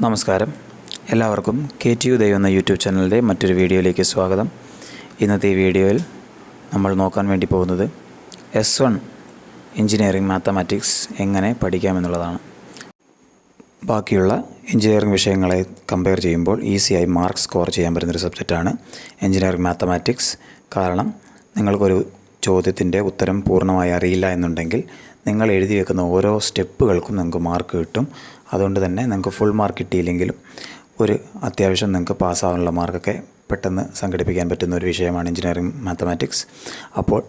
നമസ്കാരം. എല്ലാവർക്കും KTU ദൈവം എന്ന യൂട്യൂബ് ചാനലിൻ്റെ മറ്റൊരു വീഡിയോയിലേക്ക് സ്വാഗതം. ഇന്നത്തെ ഈ വീഡിയോയിൽ നമ്മൾ നോക്കാൻ വേണ്ടി പോകുന്നത് S1 എഞ്ചിനീയറിംഗ് മാത്തമാറ്റിക്സ് എങ്ങനെ പഠിക്കാമെന്നുള്ളതാണ്. ബാക്കിയുള്ള എഞ്ചിനീയറിംഗ് വിഷയങ്ങളെ കമ്പയർ ചെയ്യുമ്പോൾ ഈസിയായി മാർക്ക് സ്കോർ ചെയ്യാൻ പറ്റുന്നൊരു സബ്ജക്റ്റാണ് എഞ്ചിനീയറിംഗ് മാത്തമാറ്റിക്സ്. കാരണം നിങ്ങൾക്കൊരു ചോദ്യത്തിൻ്റെ ഉത്തരം പൂർണ്ണമായി അറിയില്ല എന്നുണ്ടെങ്കിൽ നിങ്ങൾ എഴുതി വെക്കുന്ന ഓരോ സ്റ്റെപ്പുകൾക്കും നിങ്ങൾക്ക് മാർക്ക് കിട്ടും. അതുകൊണ്ട് തന്നെ നിങ്ങൾക്ക് ഫുൾ മാർക്ക് കിട്ടിയില്ലെങ്കിലും ഒരു അത്യാവശ്യം നിങ്ങൾക്ക് പാസ്സാകാനുള്ള മാർക്കൊക്കെ പെട്ടെന്ന് സംഘടിപ്പിക്കാൻ പറ്റുന്ന ഒരു വിഷയമാണ് എഞ്ചിനീയറിംഗ് മാത്തമാറ്റിക്സ്. അപ്പോൾ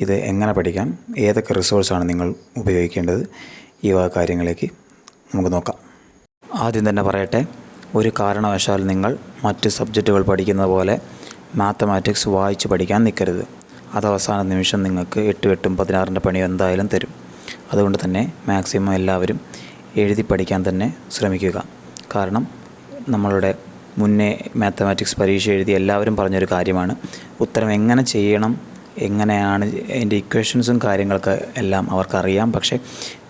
ഇത് എങ്ങനെ പഠിക്കാം, ഏതൊക്കെ റിസോഴ്സാണ് നിങ്ങൾ ഉപയോഗിക്കേണ്ടത്, ഈ വക കാര്യങ്ങളിലേക്ക് നമുക്ക് നോക്കാം. ആദ്യം തന്നെ പറയട്ടെ, ഒരു കാരണവശാൽ നിങ്ങൾ മറ്റ് സബ്ജക്റ്റുകൾ പഠിക്കുന്ന പോലെ മാത്തമാറ്റിക്സ് വായിച്ച് പഠിക്കാൻ നിൽക്കരുത്. അത് അവസാന നിമിഷം നിങ്ങൾക്ക് 8 16 പണി എന്തായാലും തരും. അതുകൊണ്ട് തന്നെ മാക്സിമം എല്ലാവരും എഴുതി പഠിക്കാൻ തന്നെ ശ്രമിക്കുക. കാരണം നമ്മളുടെ മുന്നേ മാത്തമാറ്റിക്സ് പരീക്ഷ എഴുതി എല്ലാവരും പറഞ്ഞൊരു കാര്യമാണ്, ഉത്തരം എങ്ങനെ ചെയ്യണം, എങ്ങനെയാണ് അതിൻ്റെ ഇക്വേഷൻസും കാര്യങ്ങളൊക്കെ എല്ലാം അവർക്കറിയാം. പക്ഷേ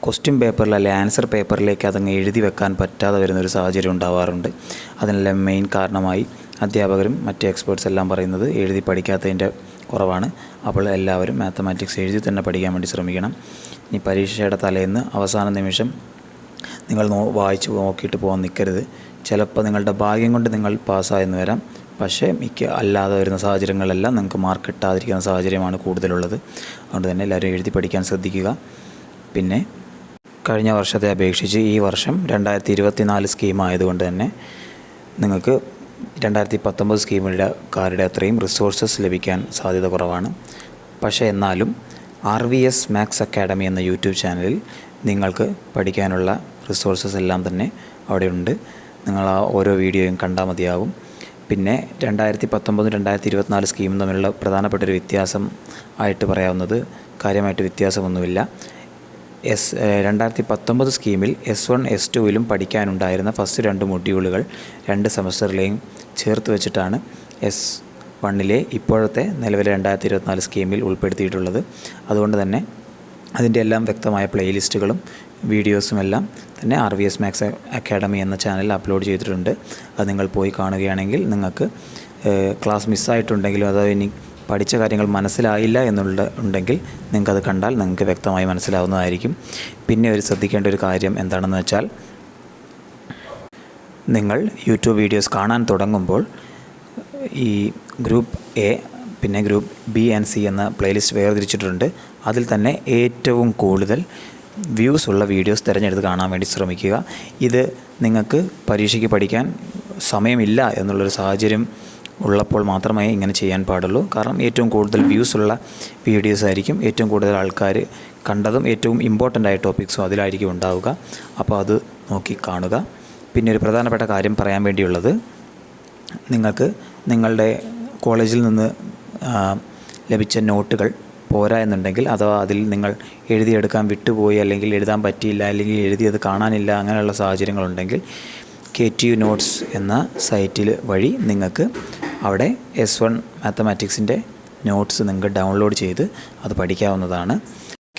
ക്വസ്റ്റ്യൻ പേപ്പറിൽ അല്ലെങ്കിൽ ആൻസർ പേപ്പറിലേക്ക് അതങ്ങ് എഴുതി വെക്കാൻ പറ്റാതെ വരുന്നൊരു സാഹചര്യം ഉണ്ടാവാറുണ്ട്. അതിനെല്ലാം മെയിൻ കാരണമായി അധ്യാപകരും മറ്റ് എക്സ്പേർട്സ് എല്ലാം പറയുന്നത് എഴുതി പഠിക്കാത്തതിൻ്റെ കുറവാണ്. അപ്പോൾ എല്ലാവരും മാത്തമാറ്റിക്സ് എഴുതി തന്നെ പഠിക്കാൻ വേണ്ടി ശ്രമിക്കണം. ഇനി പരീക്ഷയുടെ തലേന്ന് അവസാന നിമിഷം നിങ്ങൾ വായിച്ച് നോക്കിയിട്ട് പോകാൻ നിൽക്കരുത്. ചിലപ്പോൾ നിങ്ങളുടെ ഭാഗ്യം കൊണ്ട് നിങ്ങൾ പാസ്സായെന്ന് വരാം, പക്ഷേ അല്ലാതെ വരുന്ന സാഹചര്യങ്ങളെല്ലാം നിങ്ങൾക്ക് മാർക്ക് കിട്ടാതിരിക്കുന്ന സാഹചര്യമാണ് കൂടുതലുള്ളത്. അതുകൊണ്ട് തന്നെ എല്ലാവരും എഴുതി പഠിക്കാൻ ശ്രദ്ധിക്കുക. പിന്നെ കഴിഞ്ഞ വർഷത്തെ അപേക്ഷിച്ച് ഈ വർഷം 2024 സ്കീം ആയതുകൊണ്ട് തന്നെ നിങ്ങൾക്ക് 2019 സ്കീമുകാരുടെ അത്രയും റിസോഴ്സസ് ലഭിക്കാൻ സാധ്യത കുറവാണ്. പക്ഷേ എന്നാലും RVS മാത്സ് അക്കാഡമി എന്ന യൂട്യൂബ് ചാനലിൽ നിങ്ങൾക്ക് പഠിക്കാനുള്ള റിസോഴ്സസ് എല്ലാം തന്നെ അവിടെയുണ്ട്. നിങ്ങൾ ആ ഓരോ വീഡിയോയും കണ്ടാൽ മതിയാവും. പിന്നെ 2019 2024 സ്കീമും തമ്മിലുള്ള പ്രധാനപ്പെട്ടൊരു വ്യത്യാസം ആയിട്ട് പറയാവുന്നത്, കാര്യമായിട്ട് വ്യത്യാസമൊന്നുമില്ല. 2019 സ്കീമിൽ S1 S2ലും പഠിക്കാനുണ്ടായിരുന്ന ഫസ്റ്റ് 2 മൊഡ്യൂളുകൾ 2 സെമസ്റ്ററിലെയും ചേർത്ത് വെച്ചിട്ടാണ് S1ലെ ഇപ്പോഴത്തെ നിലവിലെ 2024 സ്കീമിൽ ഉൾപ്പെടുത്തിയിട്ടുള്ളത്. അതുകൊണ്ട് തന്നെ അതിൻ്റെ എല്ലാം വ്യക്തമായ പ്ലേലിസ്റ്റുകളും വീഡിയോസും എല്ലാം തന്നെ RVS മാത്സ് അക്കാഡമി എന്ന ചാനലിൽ അപ്ലോഡ് ചെയ്തിട്ടുണ്ട്. അത് നിങ്ങൾ പോയി കാണുകയാണെങ്കിൽ നിങ്ങൾക്ക് ക്ലാസ് മിസ്സായിട്ടുണ്ടെങ്കിലും അതോ ഇനി പഠിച്ച കാര്യങ്ങൾ മനസ്സിലായില്ല ഉണ്ടെങ്കിൽ നിങ്ങൾക്കത് കണ്ടാൽ നിങ്ങൾക്ക് വ്യക്തമായി മനസ്സിലാവുന്നതായിരിക്കും. പിന്നെ ശ്രദ്ധിക്കേണ്ട ഒരു കാര്യം എന്താണെന്ന് വെച്ചാൽ, നിങ്ങൾ യൂട്യൂബ് വീഡിയോസ് കാണാൻ തുടങ്ങുമ്പോൾ ഈ ഗ്രൂപ്പ് A പിന്നെ ഗ്രൂപ്പ് B ആൻഡ് C എന്ന പ്ലേലിസ്റ്റ് വേർതിരിച്ചിട്ടുണ്ട്. അതിൽ തന്നെ ഏറ്റവും കൂടുതൽ വ്യൂസ് ഉള്ള വീഡിയോസ് തിരഞ്ഞെടുത്ത് കാണാൻ വേണ്ടി ശ്രമിക്കുക. ഇത് നിങ്ങൾക്ക് പരീക്ഷയ്ക്ക് പഠിക്കാൻ സമയമില്ല എന്നുള്ളൊരു സാഹചര്യം ഉള്ളപ്പോൾ മാത്രമേ ഇങ്ങനെ ചെയ്യാൻ പാടുള്ളൂ. കാരണം ഏറ്റവും കൂടുതൽ വ്യൂസ് ഉള്ള വീഡിയോസ് ആയിരിക്കും ഏറ്റവും കൂടുതൽ ആൾക്കാർ കണ്ടതും ഏറ്റവും ഇമ്പോർട്ടൻ്റ് ആയ ടോപ്പിക്സും അതിലായിരിക്കും ഉണ്ടാവുക. അപ്പോൾ അത് നോക്കി കാണുക. പിന്നെ ഒരു പ്രധാനപ്പെട്ട കാര്യം പറയാൻ വേണ്ടിയുള്ളത്, നിങ്ങൾക്ക് നിങ്ങളുടെ കോളേജിൽ നിന്ന് ലഭിച്ച നോട്ടുകൾ പോരാ എന്നുണ്ടെങ്കിൽ, അഥവാ അതിൽ നിങ്ങൾ എഴുതിയെടുക്കാൻ വിട്ടുപോയി, അല്ലെങ്കിൽ എഴുതാൻ പറ്റിയില്ല, അല്ലെങ്കിൽ എഴുതിയത് കാണാനില്ല, അങ്ങനെയുള്ള സാഹചര്യങ്ങളുണ്ടെങ്കിൽ KTU നോട്ട്സ് എന്ന സൈറ്റിൽ വഴി നിങ്ങൾക്ക് അവിടെ S1 മാത്തമാറ്റിക്സിൻ്റെ നോട്ട്സ് നിങ്ങൾക്ക് ഡൗൺലോഡ് ചെയ്ത് അത് പഠിക്കാവുന്നതാണ്.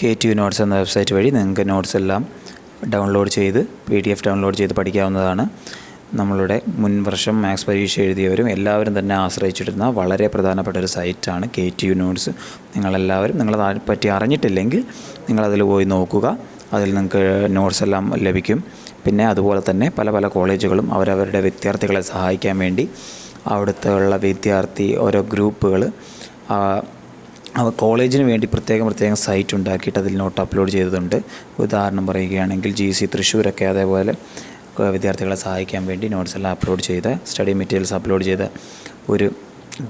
KTU നോട്ട്സ് എന്ന വെബ്സൈറ്റ് വഴി നിങ്ങൾക്ക് നോട്ട്സ് എല്ലാം ഡൗൺലോഡ് ചെയ്ത് PDF ഡൗൺലോഡ് ചെയ്ത് പഠിക്കാവുന്നതാണ്. നമ്മളുടെ മുൻ വർഷം മാത്സ് പരീക്ഷ എഴുതിയവരും എല്ലാവരും തന്നെ ആശ്രയിച്ചിരുന്ന വളരെ പ്രധാനപ്പെട്ട ഒരു സൈറ്റാണ് KTU നോട്ട്സ്. നിങ്ങളെല്ലാവരും നിങ്ങളെ പറ്റി അറിഞ്ഞിട്ടില്ലെങ്കിൽ നിങ്ങളതിൽ പോയി നോക്കുക. അതിൽ നിങ്ങൾക്ക് നോട്ട്സ് എല്ലാം ലഭിക്കും. പിന്നെ അതുപോലെ തന്നെ പല പല കോളേജുകളും അവരവരുടെ വിദ്യാർത്ഥികളെ സഹായിക്കാൻ വേണ്ടി അവിടുത്തെ ഉള്ള ഓരോ ഗ്രൂപ്പുകൾ കോളേജിന് വേണ്ടി പ്രത്യേകം സൈറ്റ് ഉണ്ടാക്കിയിട്ട് അതിൽ നോട്ട് അപ്ലോഡ് ചെയ്തിട്ടുണ്ട്. ഉദാഹരണം പറയുകയാണെങ്കിൽ GC തൃശ്ശൂരൊക്കെ അതേപോലെ വിദ്യാർത്ഥികളെ സഹായിക്കാൻ വേണ്ടി നോട്ട്സ് എല്ലാം അപ്ലോഡ് ചെയ്ത് സ്റ്റഡി മെറ്റീരിയൽസ് അപ്ലോഡ് ചെയ്ത ഒരു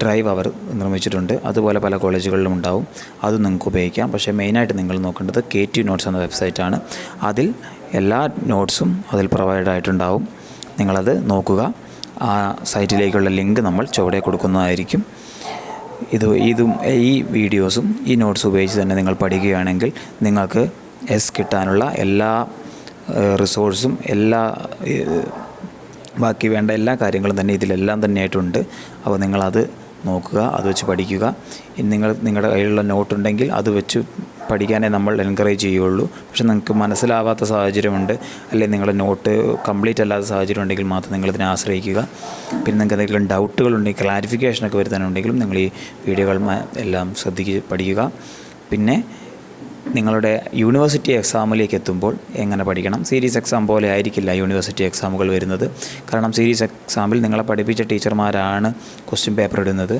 ഡ്രൈവ് അവർ നിർമ്മിച്ചിട്ടുണ്ട്. അതുപോലെ പല കോളേജുകളിലും ഉണ്ടാവും. അത് നിങ്ങൾക്ക് ഉപയോഗിക്കാം. പക്ഷേ മെയിനായിട്ട് നിങ്ങൾ നോക്കേണ്ടത് KTU നോട്ട്സ് എന്ന വെബ്സൈറ്റാണ്. അതിൽ എല്ലാ നോട്ട്സും അതിൽ പ്രൊവൈഡ് ആയിട്ടുണ്ടാവും. നിങ്ങളത് നോക്കുക. ആ സൈറ്റിലേക്കുള്ള ലിങ്ക് നമ്മൾ ചുവടെ കൊടുക്കുന്നതായിരിക്കും. ഈ വീഡിയോസും ഈ നോട്ട്സ് ഉപയോഗിച്ച് തന്നെ നിങ്ങൾ പഠിക്കുകയാണെങ്കിൽ നിങ്ങൾക്ക് S കിട്ടാനുള്ള എല്ലാ റിസോഴ്സും ബാക്കി വേണ്ട എല്ലാ കാര്യങ്ങളും തന്നെ ഇതിലെല്ലാം തന്നെയായിട്ടുണ്ട്. അപ്പോൾ നിങ്ങളത് നോക്കുക, അത് വെച്ച് പഠിക്കുക. നിങ്ങളുടെ കയ്യിലുള്ള നോട്ടുണ്ടെങ്കിൽ അത് വെച്ച് പഠിക്കാനേ നമ്മൾ എൻകറേജ് ചെയ്യുള്ളൂ. പക്ഷെ നിങ്ങൾക്ക് മനസ്സിലാവാത്ത സാഹചര്യമുണ്ട്, അല്ലെങ്കിൽ നിങ്ങളുടെ നോട്ട് കംപ്ലീറ്റ് അല്ലാത്ത സാഹചര്യം ഉണ്ടെങ്കിൽ മാത്രം നിങ്ങളിതിനെ ആശ്രയിക്കുക. പിന്നെ നിങ്ങൾക്ക് എന്തെങ്കിലും ഡൗട്ടുകളുണ്ടെങ്കിൽ, ക്ലാരിഫിക്കേഷനൊക്കെ വരുത്താനുണ്ടെങ്കിലും നിങ്ങൾ ഈ വീഡിയോകൾ എല്ലാം ശ്രദ്ധിച്ച് പഠിക്കുക. പിന്നെ നിങ്ങളുടെ യൂണിവേഴ്സിറ്റി എക്സാമിലേക്ക് എത്തുമ്പോൾ എങ്ങനെ പഠിക്കണം? സീരീസ് എക്സാം പോലെ ആയിരിക്കില്ല യൂണിവേഴ്സിറ്റി എക്സാമുകൾ വരുന്നത്. കാരണം സീരീസ് എക്സാമിൽ നിങ്ങളെ പഠിപ്പിച്ച ടീച്ചർമാരാണ് ക്വസ്റ്റ്യൻ പേപ്പർ ഇടുന്നത്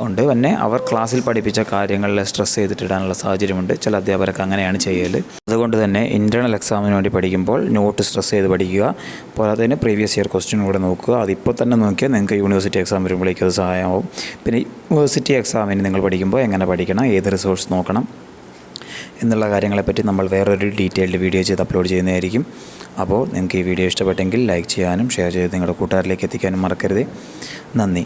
ഉണ്ട്. പിന്നെ അവർ ക്ലാസ്സിൽ പഠിപ്പിച്ച കാര്യങ്ങളിൽ സ്ട്രെസ് ചെയ്തിട്ടിടാനുള്ള സാഹചര്യമുണ്ട്. ചില അധ്യാപകരൊക്കെ അങ്ങനെയാണ് ചെയ്യൽ. അതുകൊണ്ട് തന്നെ ഇൻറ്റേർണൽ എക്സാമിന് വേണ്ടി പഠിക്കുമ്പോൾ നോട്ട് സ്ട്രെസ് ചെയ്ത് പഠിക്കുക. പോരാത്തതിന് പ്രീവിയസ് ഇയർ ക്വസ്റ്റ്യൻ കൂടെ നോക്കുക. അതിപ്പോൾ തന്നെ നോക്കിയാൽ നിങ്ങൾക്ക് യൂണിവേഴ്സിറ്റി എക്സാം വരുമ്പോഴേക്കും അത് സഹായമാവും. പിന്നെ യൂണിവേഴ്സിറ്റി എക്സാമിന് നിങ്ങൾ പഠിക്കുമ്പോൾ എങ്ങനെ പഠിക്കണം, ഏത് റിസോഴ്സ് നോക്കണം എന്നുള്ള കാര്യങ്ങളെപ്പറ്റി നമ്മൾ വേറൊരു ഡീറ്റെയിൽഡ് വീഡിയോ ചെയ്ത് അപ്ലോഡ് ചെയ്യുന്നതായിരിക്കും. അപ്പോൾ നിങ്ങൾക്ക് ഈ വീഡിയോ ഇഷ്ടപ്പെട്ടെങ്കിൽ ലൈക്ക് ചെയ്യാനും ഷെയർ ചെയ്ത് നിങ്ങളുടെ കൂട്ടുകാരിലേക്ക് എത്തിക്കാനും മറക്കരുത്. നന്ദി.